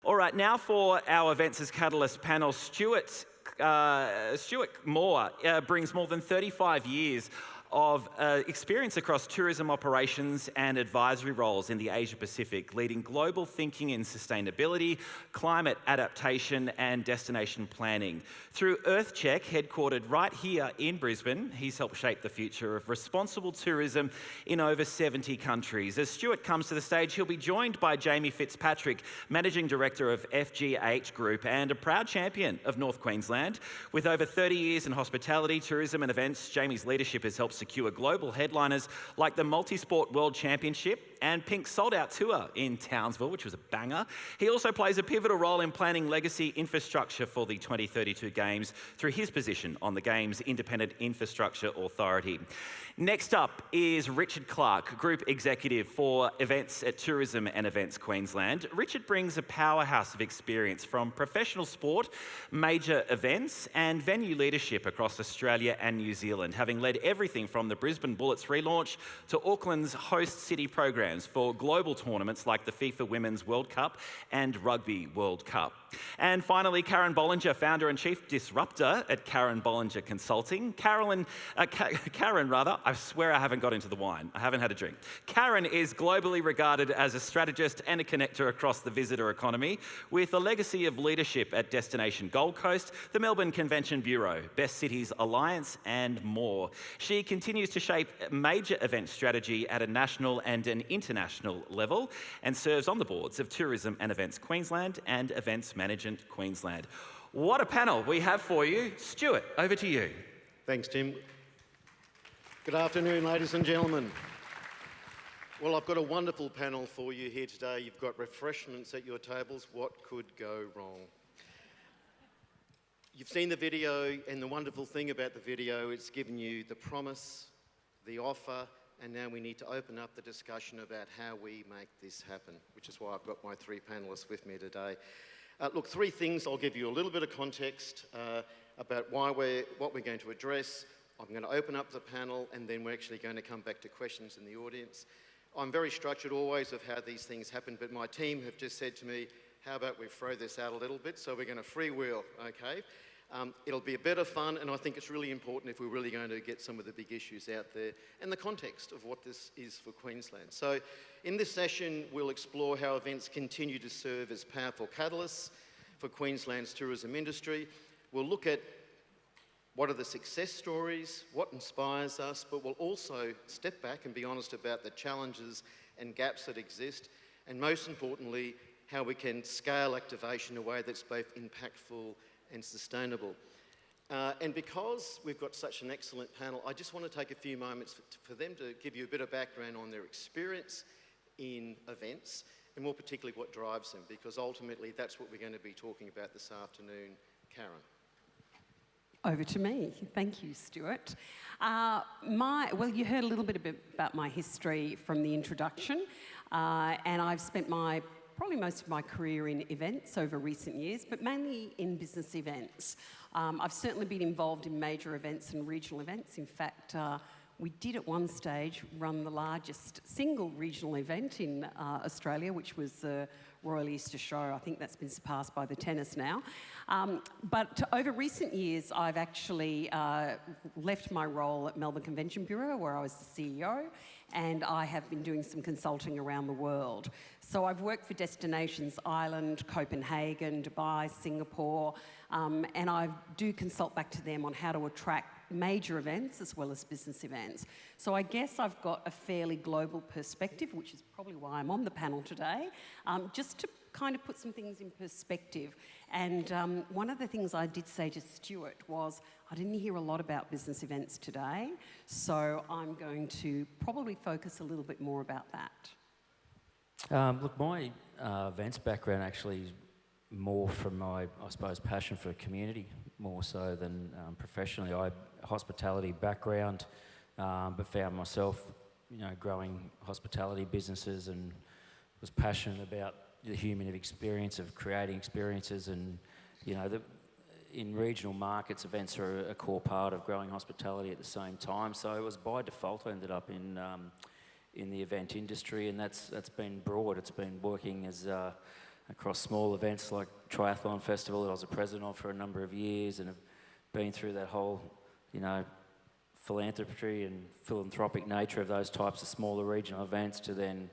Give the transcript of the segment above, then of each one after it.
All right, now for our Events as Catalyst panel, Stuart Moore brings more than 35 years of experience across tourism operations and advisory roles in the Asia Pacific, leading global thinking in sustainability, climate adaptation and destination planning. Through EarthCheck, headquartered right here in Brisbane, he's helped shape the future of responsible tourism in over 70 countries. As Stuart comes to the stage, he'll be joined by Jamie Fitzpatrick, Managing Director of FGH Group and a proud champion of North Queensland. With over 30 years in hospitality, tourism and events, Jamie's leadership has helped secure global headliners like the Multisport World Championship and Pink's sold-out tour in Townsville, which was a banger. He also plays a pivotal role in planning legacy infrastructure for the 2032 Games through his position on the Games Independent Infrastructure Authority. Next up is Richard Clark, Group Executive for Events at Tourism and Events Queensland. Richard brings a powerhouse of experience from professional sport, major events and venue leadership across Australia and New Zealand, having led everything from the Brisbane Bullets relaunch to Auckland's host city programs for global tournaments like the FIFA Women's World Cup and Rugby World Cup. And finally, Karen Bollinger, founder and chief disruptor at Karen Bollinger Consulting. Karen, I swear I haven't got into the wine. I haven't had a drink. Karen is globally regarded as a strategist and a connector across the visitor economy, with a legacy of leadership at Destination Gold Coast, the Melbourne Convention Bureau, Best Cities Alliance, and more. She continues to shape major event strategy at a national and an international level and serves on the boards of Tourism and Events Queensland and Events Management Queensland. What a panel we have for you. Stuart, over to you. Thanks, Tim. Good afternoon, ladies and gentlemen. Well, I've got a wonderful panel for you here today. You've got refreshments at your tables. What could go wrong? You've seen the video, and the wonderful thing about the video, it's given you the promise, the offer, and now we need to open up the discussion about how we make this happen, which is why I've got my three panellists with me today. Look, three things. I'll give you a little bit of context about what we're going to address. I'm going to open up the panel, and then we're actually going to come back to questions in the audience. I'm very structured always of how these things happen, but my team have just said to me, how about we throw this out a little bit? So we're going to freewheel, okay? It'll be a bit of fun, and I think it's really important if we're really going to get some of the big issues out there and the context of what this is for Queensland. So in this session, we'll explore how events continue to serve as powerful catalysts for Queensland's tourism industry. We'll look at what are the success stories, what inspires us, but we'll also step back and be honest about the challenges and gaps that exist, and most importantly, how we can scale activation in a way that's both impactful and sustainable. And because we've got such an excellent panel, I just want to take a few moments for them to give you a bit of background on their experience in events, and more particularly what drives them, because ultimately that's what we're going to be talking about this afternoon. Karen. Over to me. Thank you, Stuart. Well, you heard a little bit about my history from the introduction, and I've spent probably most of my career in events over recent years, but mainly in business events. I've certainly been involved in major events and regional events. In fact, we did at one stage run the largest single regional event in Australia, which was the Royal Easter Show. I think that's been surpassed by the tennis now. But over recent years, I've actually left my role at Melbourne Convention Bureau, where I was the CEO, and I have been doing some consulting around the world. So I've worked for destinations Ireland, Copenhagen, Dubai, Singapore, and I do consult back to them on how to attract major events as well as business events. So I guess I've got a fairly global perspective, which is probably why I'm on the panel today, just to kind of put some things in perspective. And one of the things I did say to Stuart was, I didn't hear a lot about business events today, so I'm going to probably focus a little bit more about that. Look, my events background actually is more from my, I suppose, passion for community, more so than professionally. I hospitality background, but found myself, growing hospitality businesses and was passionate about the human experience of creating experiences, and in regional markets, events are a core part of growing hospitality at the same time. So it was by default I ended up in the event industry, and that's been broad. It's been working as across small events like Triathlon Festival that I was a president of for a number of years, and have been through that whole, philanthropy and philanthropic nature of those types of smaller regional events, to then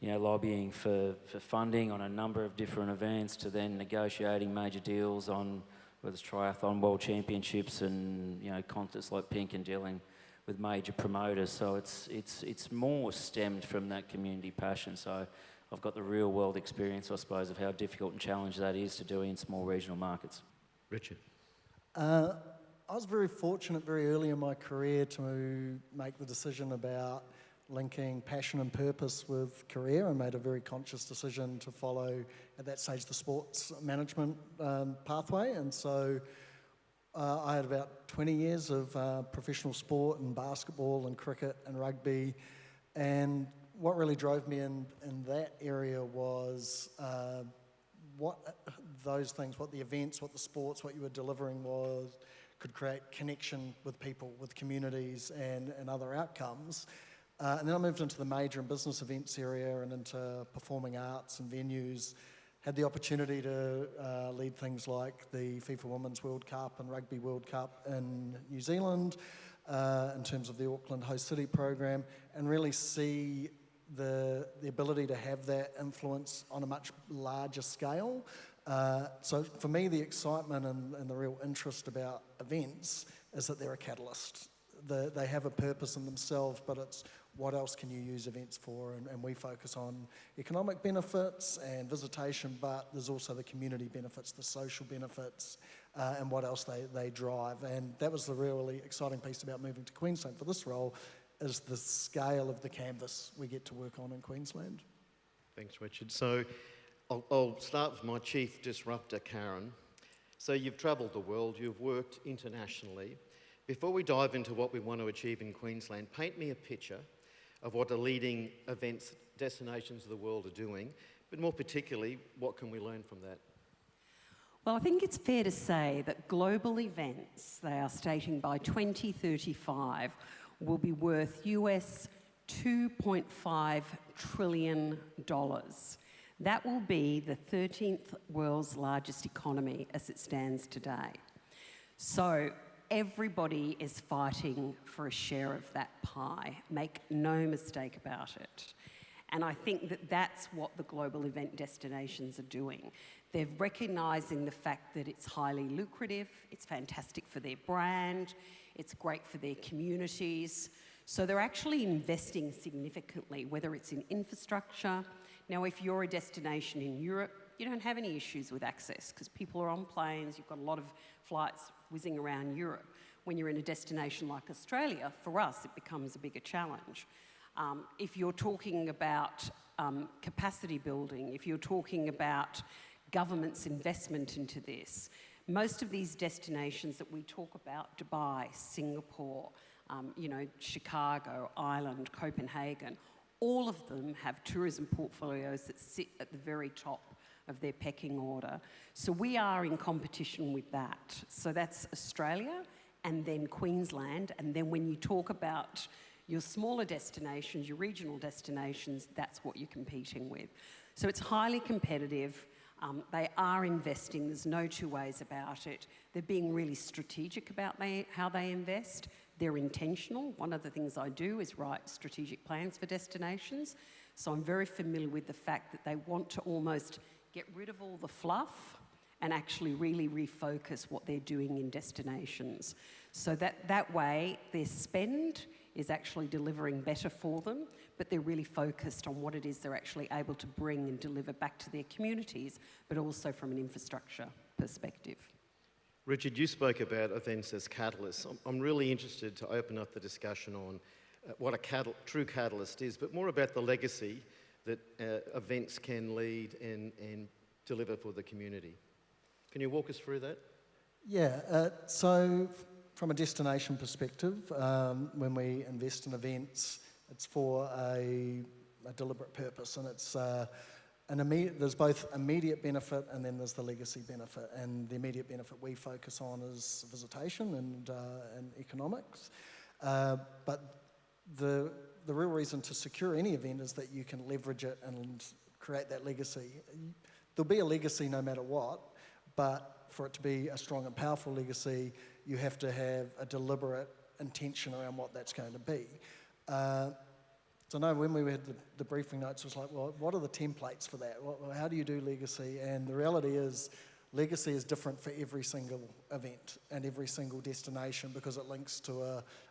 lobbying for funding on a number of different events, to then negotiating major deals on whether it's triathlon world championships and contests like Pink, and dealing with major promoters. So it's more stemmed from that community passion. So I've got the real world experience, I suppose, of how difficult and challenging that is to do in small regional markets. Richard. I was very fortunate very early in my career to make the decision about linking passion and purpose with career, and made a very conscious decision to follow, at that stage, the sports management pathway. And so I had about 20 years of professional sport and basketball and cricket and rugby. And what really drove me in that area was what those things, what the events, what the sports, what you were delivering could create connection with people, with communities and other outcomes. And then I moved into the major and business events area and into performing arts and venues. Had the opportunity to lead things like the FIFA Women's World Cup and Rugby World Cup in New Zealand, in terms of the Auckland Host City program, and really see the ability to have that influence on a much larger scale. So for me, the excitement and the real interest about events is that they're a catalyst. They have a purpose in themselves, but it's what else can you use events for? And we focus on economic benefits and visitation, but there's also the community benefits, the social benefits, and what else they drive. And that was the really exciting piece about moving to Queensland for this role, is the scale of the canvas we get to work on in Queensland. Thanks, Richard. So I'll start with my chief disruptor, Karen. So you've travelled the world, you've worked internationally. Before we dive into what we want to achieve in Queensland, paint me a picture of what the leading events, destinations of the world are doing, but more particularly, what can we learn from that? Well, I think it's fair to say that global events, they are stating by 2035, will be worth US $2.5 trillion. That will be the 13th world's largest economy as it stands today. So everybody is fighting for a share of that pie. Make no mistake about it. And I think that that's what the global event destinations are doing. They're recognising the fact that it's highly lucrative, it's fantastic for their brand, it's great for their communities. So they're actually investing significantly, whether it's in infrastructure. Now, if you're a destination in Europe, you don't have any issues with access because people are on planes, you've got a lot of flights whizzing around Europe. When you're in a destination like Australia, for us, it becomes a bigger challenge. If you're talking about capacity building, if you're talking about government's investment into this, most of these destinations that we talk about, Dubai, Singapore, Chicago, Ireland, Copenhagen, all of them have tourism portfolios that sit at the very top of their pecking order. So we are in competition with that. So that's Australia and then Queensland. And then when you talk about your smaller destinations, your regional destinations, that's what you're competing with. So it's highly competitive. They are investing, there's no two ways about it. They're being really strategic about how they invest. They're intentional. One of the things I do is write strategic plans for destinations. So I'm very familiar with the fact that they want to almost get rid of all the fluff and actually really refocus what they're doing in destinations. So that way their spend is actually delivering better for them, but they're really focused on what it is they're actually able to bring and deliver back to their communities, but also from an infrastructure perspective. Richard, you spoke about events as catalysts. I'm really interested to open up the discussion on what a true catalyst is, but more about the legacy that events can lead and deliver for the community. Can you walk us through that? Yeah, so from a destination perspective, when we invest in events, it's for a deliberate purpose, and it's there's both immediate benefit and then there's the legacy benefit. And the immediate benefit we focus on is visitation and economics. But the real reason to secure any event is that you can leverage it and create that legacy. there'll be a legacy no matter what, but for it to be a strong and powerful legacy, you have to have a deliberate intention around what that's going to be. So no, when we had the briefing notes, it was like, well, what are the templates for that? How do you do legacy? And the reality is, legacy is different for every single event and every single destination because it links to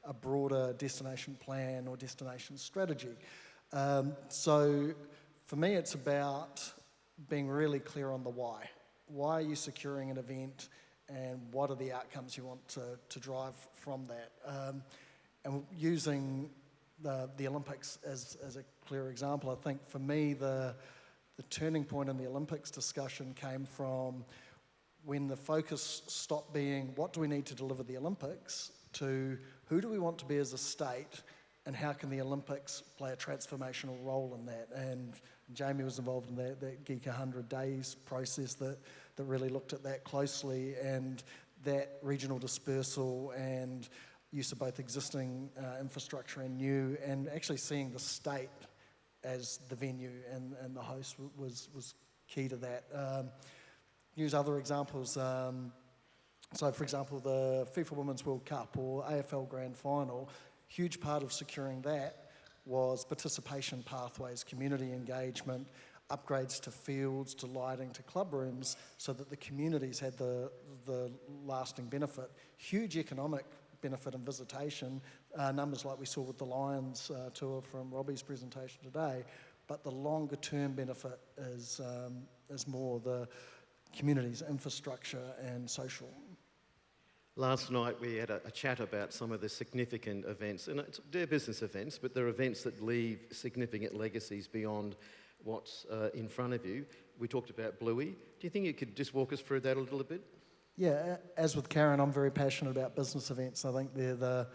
a broader destination plan or destination strategy. So for me, it's about being really clear on the why. Why are you securing an event, and what are the outcomes you want to drive from that? And using the Olympics as a clear example, I think for me the turning point in the Olympics discussion came from when the focus stopped being what do we need to deliver the Olympics to who do we want to be as a state, and how can the Olympics play a transformational role in that. And Jamie was involved in that Geek 100 Days process that really looked at that closely, and that regional dispersal and use of both existing infrastructure and new, and actually seeing the state as the venue and the host was key to that. Use other examples. So, for example, the FIFA Women's World Cup or AFL Grand Final, huge part of securing that was participation pathways, community engagement, upgrades to fields, to lighting, to club rooms, so that the communities had the lasting benefit. Huge economic benefit and visitation, numbers like we saw with the Lions tour from Robbie's presentation today, but the longer term benefit is more the communities, infrastructure and social. Last night we had a chat about some of the significant events, and they're business events, but they're events that leave significant legacies beyond what's in front of you. We talked about Bluey. Do you think you could just walk us through that a little bit? Yeah, as with Karen, I'm very passionate about business events. I think they're the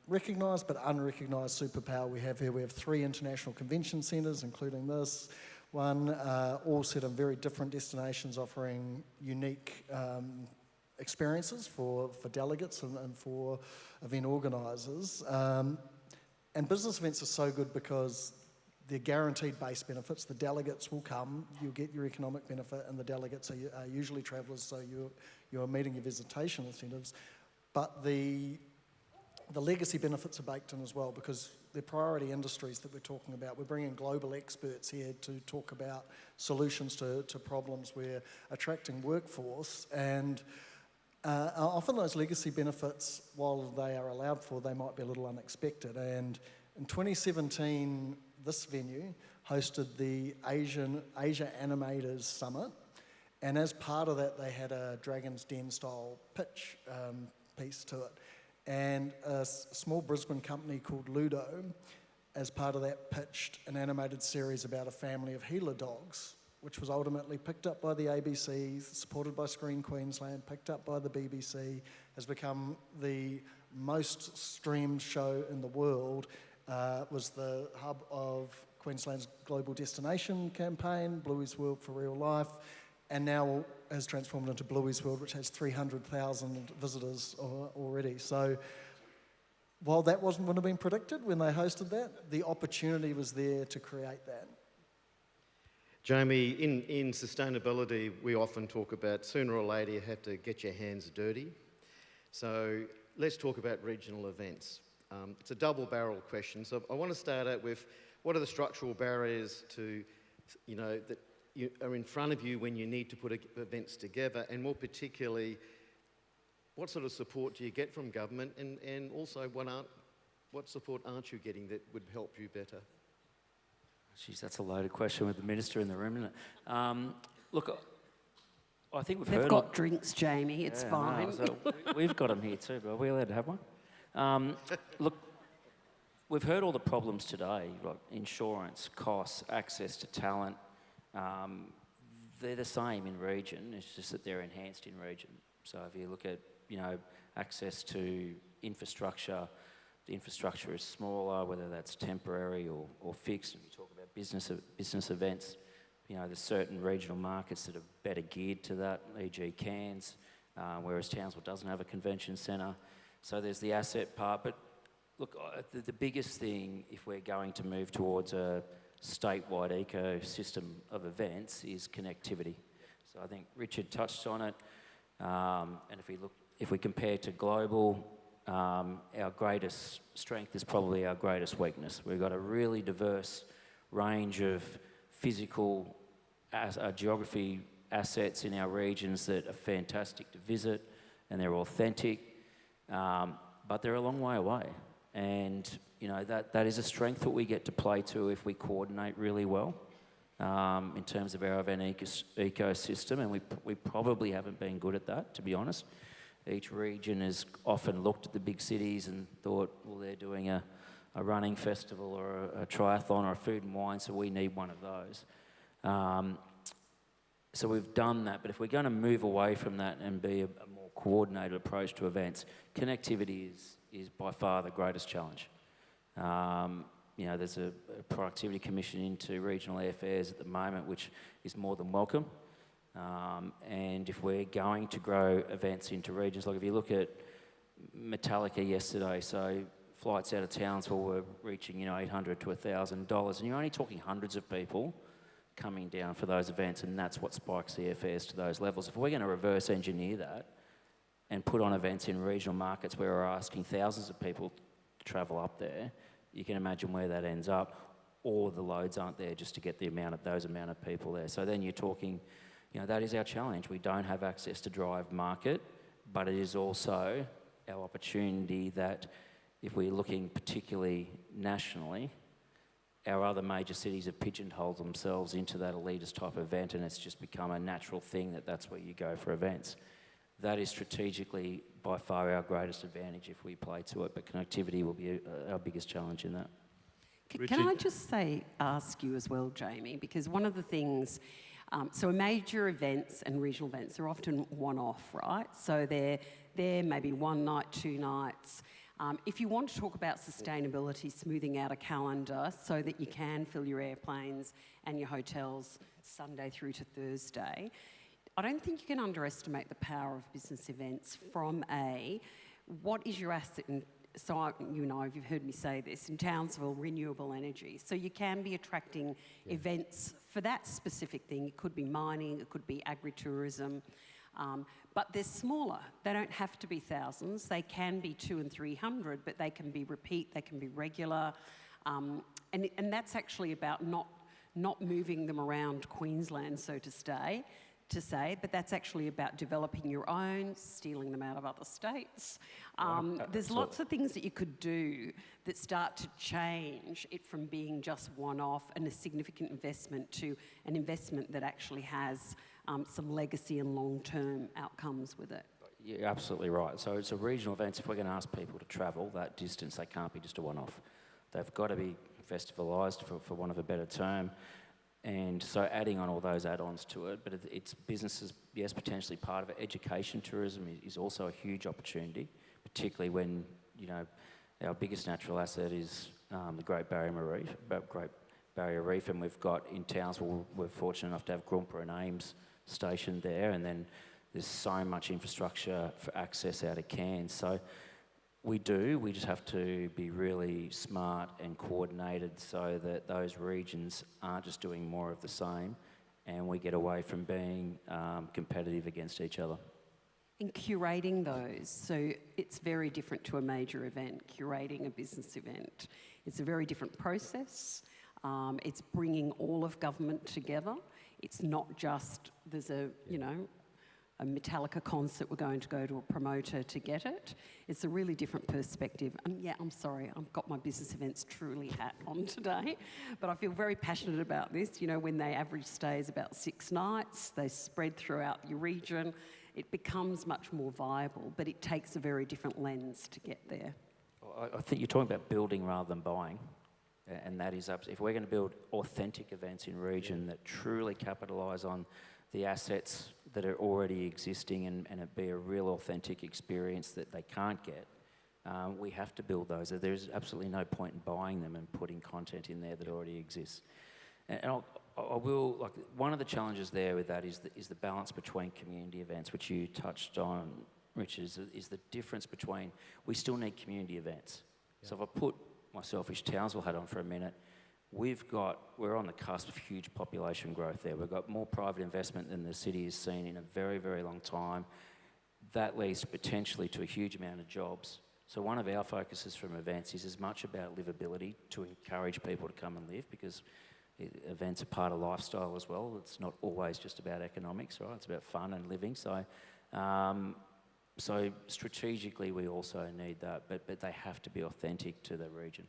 recognised but unrecognised superpower we have here. We have 3 international convention centres, including this one, all set in very different destinations, offering unique experiences for delegates and for event organisers. And business events are so good because they're guaranteed base benefits. The delegates will come, you'll get your economic benefit, and the delegates are usually travellers, so you're meeting your visitation incentives. But the legacy benefits are baked in as well because they're priority industries that we're talking about. We're bringing global experts here to talk about solutions to problems. We're attracting workforce, and often those legacy benefits, while they are allowed for, they might be a little unexpected. And in 2017, this venue hosted the Asia Animators Summit, and as part of that, they had a Dragon's Den style pitch piece to it. And a small Brisbane company called Ludo, as part of that, pitched an animated series about a family of Gila dogs, which was ultimately picked up by the ABC, supported by Screen Queensland, picked up by the BBC, has become the most streamed show in the world, was the hub of Queensland's global destination campaign, Bluey's World for Real Life, and now has transformed into Bluey's World, which has 300,000 visitors already. So while that wouldn't have been predicted when they hosted that, the opportunity was there to create that. Jamie, in sustainability, we often talk about sooner or later you have to get your hands dirty. So let's talk about regional events. It's a double-barreled question. So I want to start out with what are the structural barriers to, that are in front of you when you need to put events together, and more particularly, what sort of support do you get from government, and also what support aren't you getting that would help you better? Jeez, that's a loaded question with the minister in the room, isn't it? Look, I think They've got drinks, Jamie. It's fine. No, so we've got them here too, but are we allowed to have one? Look, we've heard all the problems today, like insurance, costs, access to talent. They're the same in region. It's just that they're enhanced in region. So if you look at, access to infrastructure, the infrastructure is smaller, whether that's temporary or fixed. If you talk about business events, there's certain regional markets that are better geared to that, e.g. Cairns, whereas Townsville doesn't have a convention centre. So there's the asset part. But look, the biggest thing, if we're going to move towards a statewide ecosystem of events is connectivity. So I think Richard touched on it, and if we compare to global, our greatest strength is probably our greatest weakness. We've got a really diverse range of physical geography assets in our regions that are fantastic to visit, and they're authentic, but they're a long way away. And you know, that is a strength that we get to play to if we coordinate really well in terms of our event ecosystem, and we probably haven't been good at that, to be honest. Each region has often looked at the big cities and thought, well, they're doing a running festival or a triathlon or a food and wine, so we need one of those. So we've done that, but if we're going to move away from that and be a more coordinated approach to events, connectivity is by far the greatest challenge. You know, there's a productivity commission into regional airfares at the moment, which is more than welcome. And if we're going to grow events into regions, like if you look at Metallica yesterday, so flights out of Townsville were reaching, you know, $800 to $1,000, and you're only talking hundreds of people coming down for those events, and that's what spikes the airfares to those levels. If we're going to reverse engineer that and put on events in regional markets where we're asking thousands of people to travel up there, you can imagine where that ends up, or the loads aren't there just to get those amount of people there. So then you're talking, you know, that is our challenge. We don't have access to drive market, but it is also our opportunity that if we're looking particularly nationally, our other major cities have pigeonholed themselves into that elitist type event, and it's just become a natural thing that's where you go for events. That is strategically by far our greatest advantage if we play to it, but connectivity will be our biggest challenge in that. Can I just ask you as well, Jamie, because one of the things, so major events and regional events are often one-off, right? So they're maybe one night, 2 nights. If you want to talk about sustainability, smoothing out a calendar so that you can fill your airplanes and your hotels Sunday through to Thursday, I don't think you can underestimate the power of business events from what is your asset? And so you know, you've heard me say this, in Townsville, renewable energy. So you can be attracting events for that specific thing. It could be mining, it could be agritourism. But they're smaller. They don't have to be thousands. They can be 200 and 300, but they can be repeat, they can be regular. And that's actually about not moving them around Queensland, so to say, but that's actually about developing your own, stealing them out of other states. There's lots of things that you could do that start to change it from being just one-off and a significant investment to an investment that actually has some legacy and long-term outcomes with it. You're absolutely right. So it's a regional events. If we're going to ask people to travel that distance, they can't be just a one-off. They've got to be festivalised, for want of a better term. And so adding on all those add-ons to it, but it's businesses, yes, potentially part of it. Education tourism is also a huge opportunity, particularly when, you know, our biggest natural asset is the Great Barrier Reef, and we've got in Townsville, we're fortunate enough to have Groompa and Ames stationed there, and then there's so much infrastructure for access out of Cairns. So we just have to be really smart and coordinated so that those regions aren't just doing more of the same, and we get away from being competitive against each other. And curating those, so it's very different to a major event, curating a business event. It's a very different process. It's bringing all of government together. It's not just, there's a Metallica concert, we're going to go to a promoter to get it. It's a really different perspective. I'm sorry, I've got my business events truly hat on today, but I feel very passionate about this. You know, when they average stay is about 6 nights, they spread throughout your region, it becomes much more viable, but it takes a very different lens to get there. I think you're talking about building rather than buying. And that is, if we're going to build authentic events in region that truly capitalise on the assets that are already existing and it be a real authentic experience that they can't get, we have to build those. There's absolutely no point in buying them and putting content in there that already exists. And I will, like, one of the challenges there with that is the balance between community events, which you touched on, Rich, is the difference between, we still need community events. So if I put my selfish Townsville hat on for a minute, we're on the cusp of huge population growth there. We've got more private investment than the city has seen in a very, very long time. That leads potentially to a huge amount of jobs. So one of our focuses from events is as much about livability, to encourage people to come and live, because events are part of lifestyle as well. It's not always just about economics, right? It's about fun and living. So strategically we also need that, but they have to be authentic to the region.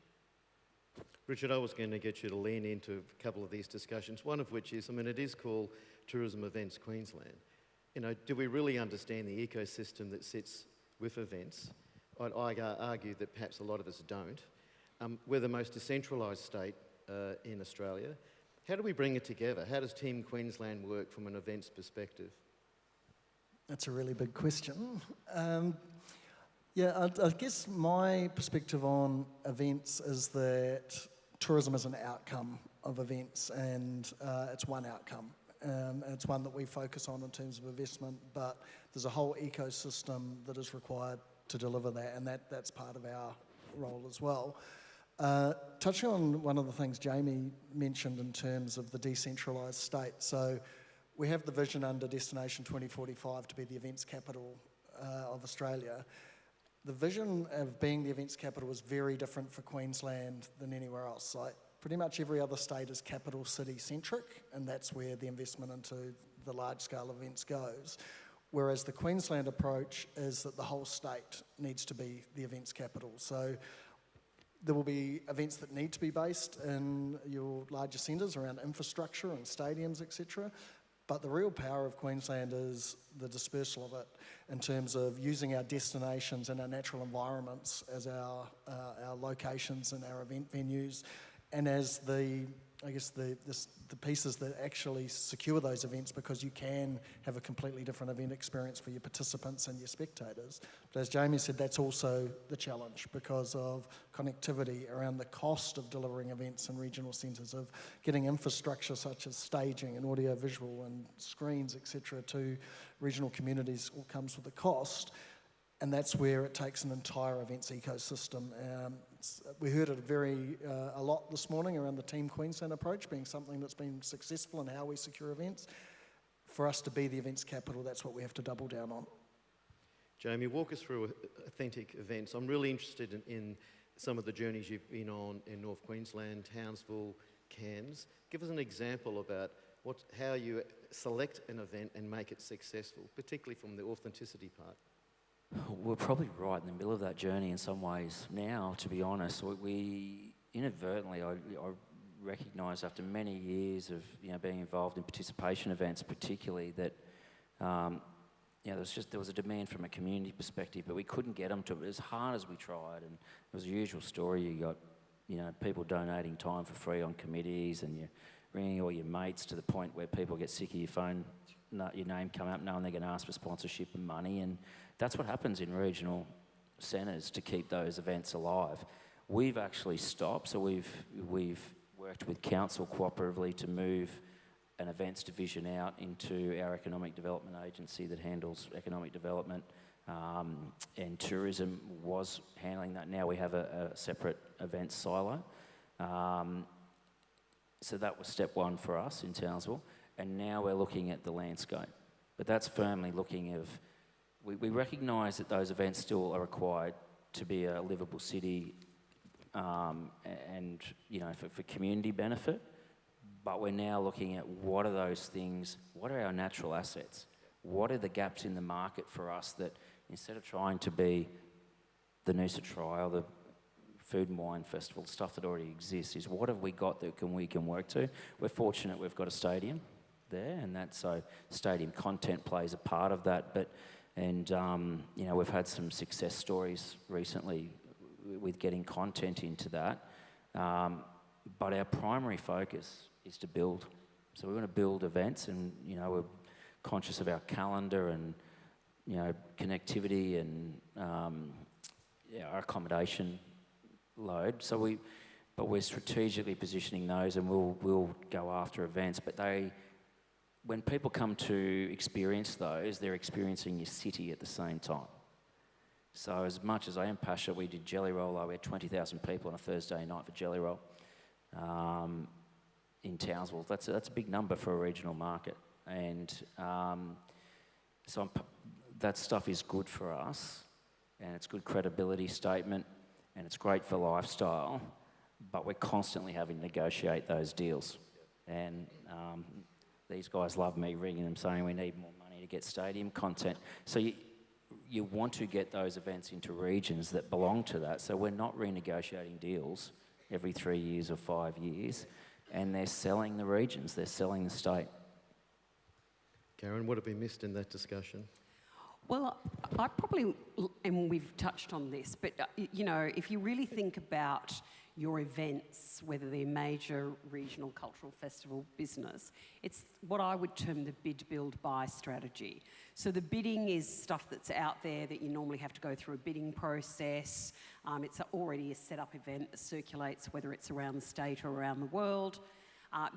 Richard, I was going to get you to lean into a couple of these discussions, one of which is, it is called Tourism Events Queensland. Do we really understand the ecosystem that sits with events? I'd argue that perhaps a lot of us don't. We're the most decentralised state in Australia. How do we bring it together? How does Team Queensland work from an events perspective? That's a really big question. I guess my perspective on events is that tourism is an outcome of events, and it's one outcome. It's one that we focus on in terms of investment, but there's a whole ecosystem that is required to deliver that, and that's part of our role as well. Touching on one of the things Jamie mentioned in terms of the decentralised state. So we have the vision under Destination 2045 to be the events capital of Australia. The vision of being the events capital is very different for Queensland than anywhere else. Like, pretty much every other state is capital city centric, and that's where the investment into the large scale events goes. Whereas the Queensland approach is that the whole state needs to be the events capital. So there will be events that need to be based in your larger centres around infrastructure and stadiums, etc. But the real power of Queensland is the dispersal of it in terms of using our destinations and our natural environments as our locations and our event venues, and as the pieces that actually secure those events, because you can have a completely different event experience for your participants and your spectators. But as Jamie said, that's also the challenge because of connectivity around the cost of delivering events in regional centres, of getting infrastructure such as staging and audio-visual and screens, etc., to regional communities all comes with a cost. And that's where it takes an entire events ecosystem. We heard it a lot this morning around the Team Queensland approach being something that's been successful in how we secure events. For us to be the events capital, that's what we have to double down on. Jamie, walk us through authentic events. I'm really interested in some of the journeys you've been on in North Queensland, Townsville, Cairns. Give us an example about how you select an event and make it successful, particularly from the authenticity part. We're probably right in the middle of that journey in some ways now, to be honest. We inadvertently, I recognise after many years of being involved in participation events particularly, that there was a demand from a community perspective, but we couldn't get them to as hard as we tried. And it was the usual story. You got people donating time for free on committees, and you're ringing all your mates to the point where people get sick of your phone, your name come up, knowing they're going to ask for sponsorship and money. And that's what happens in regional centres to keep those events alive. We've actually stopped, so we've worked with council cooperatively to move an events division out into our economic development agency that handles economic development, and tourism was handling that. Now we have a separate events silo. So that was step one for us in Townsville, and now we're looking at the landscape. But that's firmly looking of, we recognise that those events still are required to be a livable city, and for community benefit. But we're now looking at what are those things, what are our natural assets? What are the gaps in the market for us that instead of trying to be the Noosa Trial, the Food and Wine Festival, stuff that already exists, is what have we got that we can work to? We're fortunate we've got a stadium there, and so stadium content plays a part of that. We've had some success stories recently with getting content into that. But our primary focus is to build. So we want to build events, and we're conscious of our calendar and connectivity and our accommodation load. But we're strategically positioning those, and we'll go after events. But when people come to experience those, they're experiencing your city at the same time. So as much as I am passionate, we did Jelly Roll. We had 20,000 people on a Thursday night for Jelly Roll. in Townsville. That's a big number for a regional market. And that stuff is good for us, and it's good credibility statement, and it's great for lifestyle, but we're constantly having to negotiate those deals. And these guys love me ringing them saying we need more money to get stadium content. So you want to get those events into regions that belong to that. So we're not renegotiating deals every 3 years or 5 years, and they're selling the regions, they're selling the state. Karen, what have we missed in that discussion? Well, I probably, and we've touched on this, but if you really think about your events, whether they're major, regional, cultural, festival, business, it's what I would term the bid, build, buy strategy. So the bidding is stuff that's out there that you normally have to go through a bidding process. It's already a set-up event that circulates, whether it's around the state or around the world.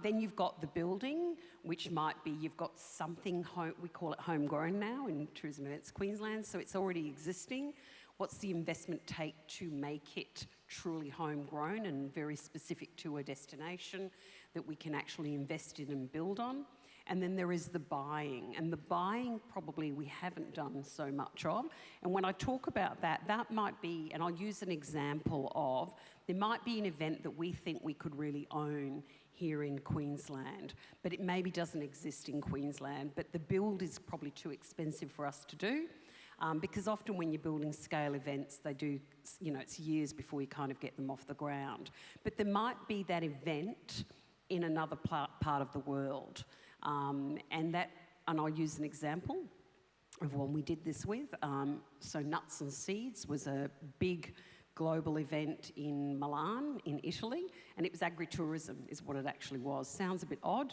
Then you've got the building, which might be, you've got something, we call it homegrown now in Tourism Events Queensland, so it's already existing. What's the investment take to make it truly homegrown and very specific to a destination that we can actually invest in and build on? And then there is the buying, and the buying probably we haven't done so much of. And when I talk about that, that might be, and I'll use an example of, there might be an event that we think we could really own here in Queensland, but it maybe doesn't exist in Queensland, but the build is probably too expensive for us to do. Because often when you're building scale events, they do, it's years before you kind of get them off the ground. But there might be that event in another part of the world. And I'll use an example of one we did this with. So Nuts and Seeds was a big global event in Milan, in Italy, and it was agritourism is what it actually was. Sounds a bit odd,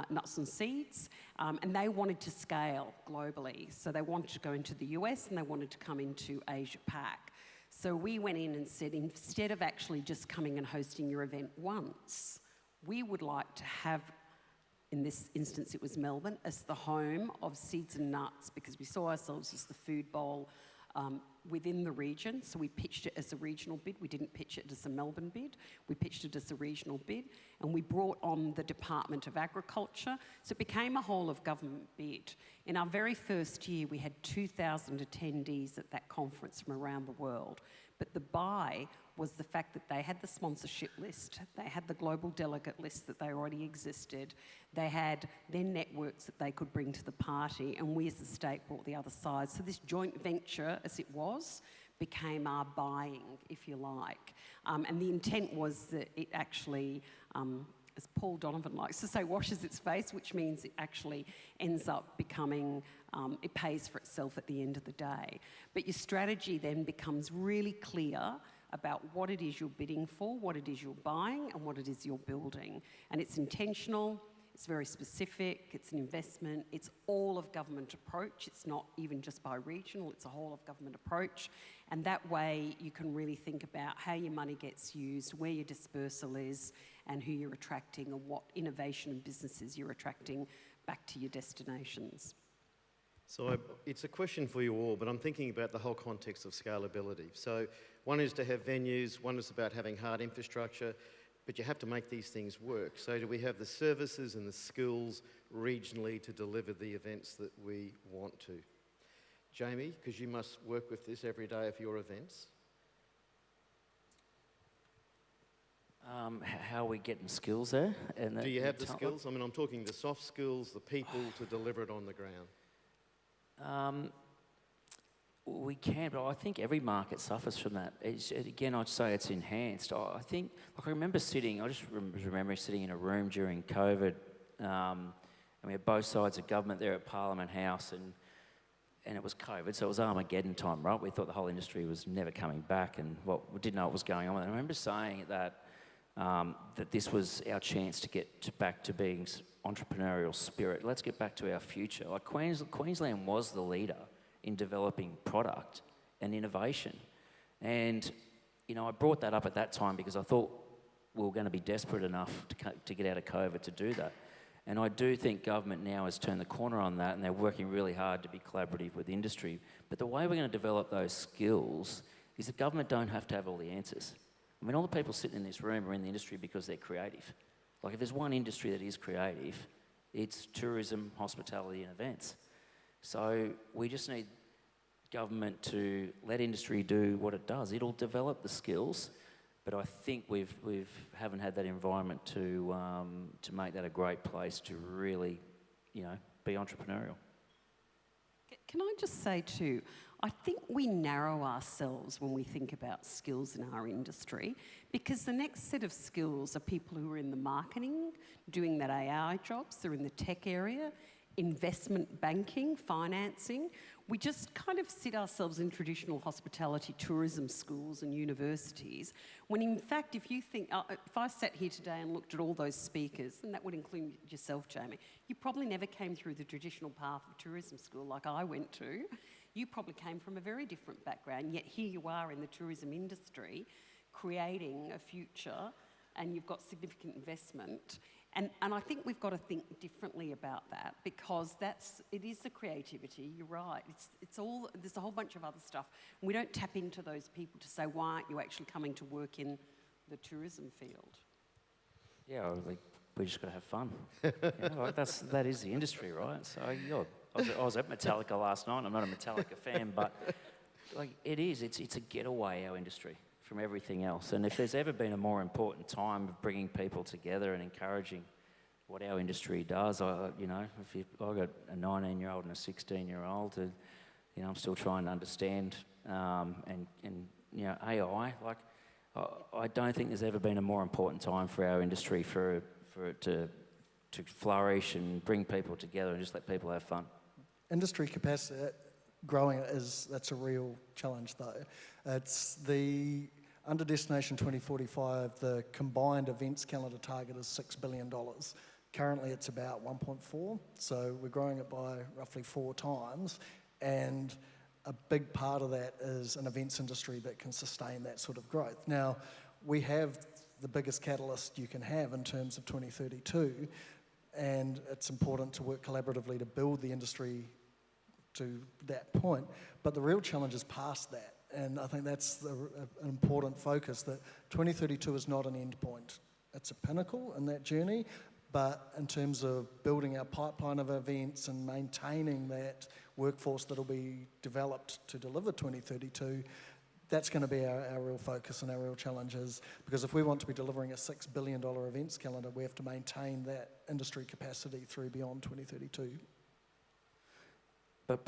Nuts and Seeds, and they wanted to scale globally. So they wanted to go into the US and they wanted to come into Asia Pac. So we went in and said, instead of actually just coming and hosting your event once, we would like to have, in this instance it was Melbourne, as the home of Seeds and Nuts, because we saw ourselves as the food bowl within the region. So we pitched it as a regional bid. We didn't pitch it as a Melbourne bid. We pitched it as a regional bid, and we brought on the Department of Agriculture. So it became a whole of government bid. In our very first year, we had 2,000 attendees at that conference from around the world. But the buy was the fact that they had the sponsorship list, they had the global delegate list that they already existed, they had their networks that they could bring to the party, and we as the state brought the other side. So this joint venture, as it was, became our buying, if you like. And the intent was that it actually, as Paul Donovan likes to say, washes its face, which means it actually ends up becoming, it pays for itself at the end of the day. But your strategy then becomes really clear about what it is you're bidding for, what it is you're buying, and what it is you're building. And it's intentional, it's very specific, it's an investment, it's all of government approach. It's not even just by regional, it's a whole of government approach. And that way you can really think about how your money gets used, where your dispersal is, and who you're attracting, and what innovation and businesses you're attracting back to your destinations. So it's a question for you all, but I'm thinking about the whole context of scalability. So one is to have venues, one is about having hard infrastructure, but you have to make these things work. So do we have the services and the skills regionally to deliver the events that we want to? Jamie, because you must work with this every day of your events. How are we getting skills there? Do you have the skills? I mean, I'm talking the soft skills, the people to deliver it on the ground. We can, but I think every market suffers from that. Again, I'd say it's enhanced. I think, like I remember sitting, I just remember sitting in a room during COVID, and we had both sides of government there at Parliament House, and it was COVID, so it was Armageddon time, right? We thought the whole industry was never coming back, and we didn't know what was going on. And I remember saying that this was our chance to get back to being entrepreneurial spirit. Let's get back to our future. Like Queensland was the leader in developing product and innovation. And, I brought that up at that time because I thought we were going to be desperate enough to get out of COVID to do that. And I do think government now has turned the corner on that, and they're working really hard to be collaborative with industry. But the way we're going to develop those skills is that government don't have to have all the answers. I mean, all the people sitting in this room are in the industry because they're creative. Like, if there's one industry that is creative, it's tourism, hospitality and events. So we just need government to let industry do what it does. It'll develop the skills, but I think we haven't had that environment to make that a great place to really, you know, be entrepreneurial. Can I just say too, I think we narrow ourselves when we think about skills in our industry, because the next set of skills are people who are in the marketing, doing that AI jobs, they're in the tech area, investment banking, financing. We just kind of sit ourselves in traditional hospitality tourism schools and universities, when in fact, if you think, if I sat here today and looked at all those speakers, and that would include yourself, Jamie, you probably never came through the traditional path of tourism school like I went to. You probably came from a very different background, yet here you are in the tourism industry, creating a future, and you've got significant investment. And I think we've got to think differently about that, because it is the creativity, you're right. It's all, there's a whole bunch of other stuff. And we don't tap into those people to say, why aren't you actually coming to work in the tourism field? Yeah, we just got to have fun. You know, like that is the industry, right? So I was at Metallica last night. I'm not a Metallica fan, but like it's a getaway, our industry, from everything else. And if there's ever been a more important time of bringing people together and encouraging what our industry does, I've got a 19-year-old and a 16-year-old, you know, I'm still trying to understand, and you know, AI. Like, I don't think there's ever been a more important time for our industry for it to flourish and bring people together and just let people have fun. Industry capacity, growing it that's a real challenge though. It's under Destination 2045, the combined events calendar target is $6 billion. Currently it's about 1.4, so we're growing it by roughly 4 times, and a big part of that is an events industry that can sustain that sort of growth. Now, we have the biggest catalyst you can have in terms of 2032, and it's important to work collaboratively to build the industry to that point, but the real challenge is past that, and I think that's an important focus, that 2032 is not an end point. It's a pinnacle in that journey, but in terms of building our pipeline of events and maintaining that workforce that'll be developed to deliver 2032, that's going to be our real focus and our real challenges, because if we want to be delivering a $6 billion events calendar, we have to maintain that industry capacity through beyond 2032. But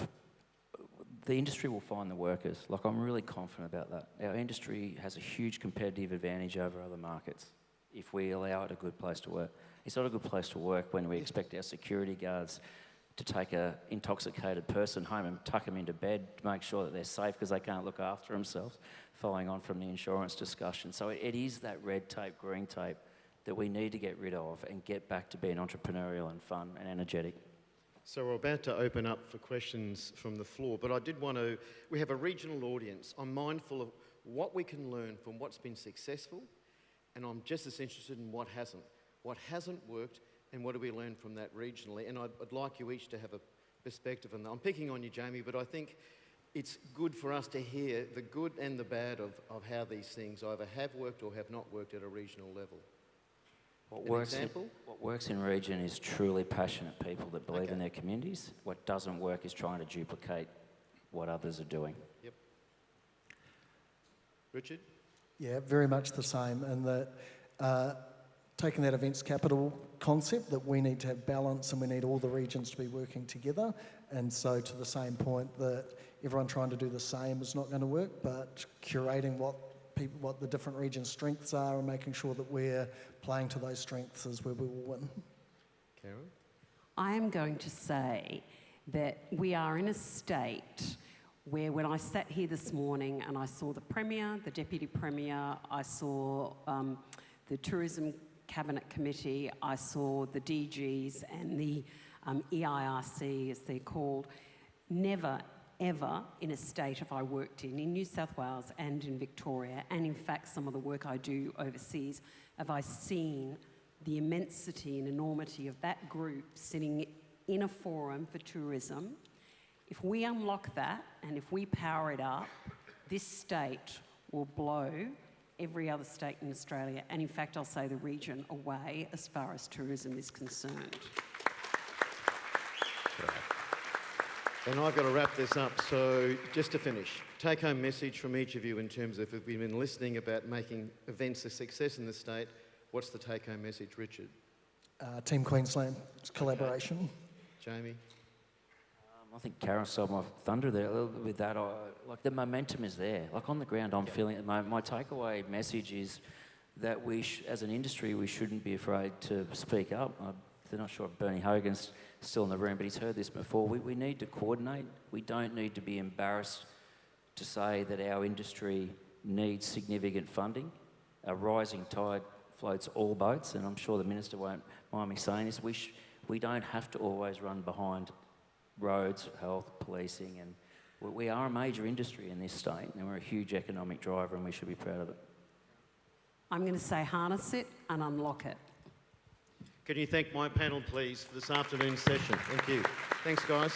the industry will find the workers. Like, I'm really confident about that. Our industry has a huge competitive advantage over other markets if we allow it a good place to work. It's not a good place to work when we expect our security guards to take an intoxicated person home and tuck them into bed to make sure that they're safe because they can't look after themselves, following on from the insurance discussion. So it is that red tape, green tape that we need to get rid of and get back to being entrepreneurial and fun and energetic. So we're about to open up for questions from the floor, but I did want to, we have a regional audience. I'm mindful of what we can learn from what's been successful, and I'm just as interested in what hasn't. What hasn't worked, and what do we learn from that regionally? And I'd like you each to have a perspective on that. I'm picking on you, Jamie, but I think it's good for us to hear the good and the bad of how these things either have worked or have not worked at a regional level. What works in region is truly passionate people that believe in their communities. What doesn't work is trying to duplicate what others are doing. Yep. Richard? Yeah, very much the same, and that taking that events capital concept, that we need to have balance and we need all the regions to be working together, and so to the same point that everyone trying to do the same is not going to work, but curating what the different regions' strengths are and making sure that we're playing to those strengths is where we will win. Karen? I am going to say that we are in a state where, when I sat here this morning and I saw the Premier, the Deputy Premier, I saw the Tourism Cabinet Committee, I saw the DGs and the EIRC, as they're called, never ever in a state have I worked in New South Wales and in Victoria, and in fact some of the work I do overseas, have I seen the immensity and enormity of that group sitting in a forum for tourism. If we unlock that and if we power it up, this state will blow every other state in Australia, and in fact I'll say the region, away as far as tourism is concerned. And I've got to wrap this up, so just to finish, take-home message from each of you in terms of if we've been listening about making events a success in the state, what's the take-home message, Richard? Team Queensland collaboration. Jamie? I think Karen stole my thunder there a little bit with that. Like the momentum is there. Like on the ground, I'm feeling it. My takeaway message is that we, as an industry, we shouldn't be afraid to speak up. I'm not sure if Bernie Hogan's still in the room, but he's heard this before. We need to coordinate. We don't need to be embarrassed to say that our industry needs significant funding. A rising tide floats all boats, and I'm sure the Minister won't mind me saying this. We don't have to always run behind roads, health, policing, and we are a major industry in this state, and we're a huge economic driver, and we should be proud of it. I'm going to say harness it and unlock it. Can you thank my panel, please, for this afternoon's session? Thank you. Thanks, guys.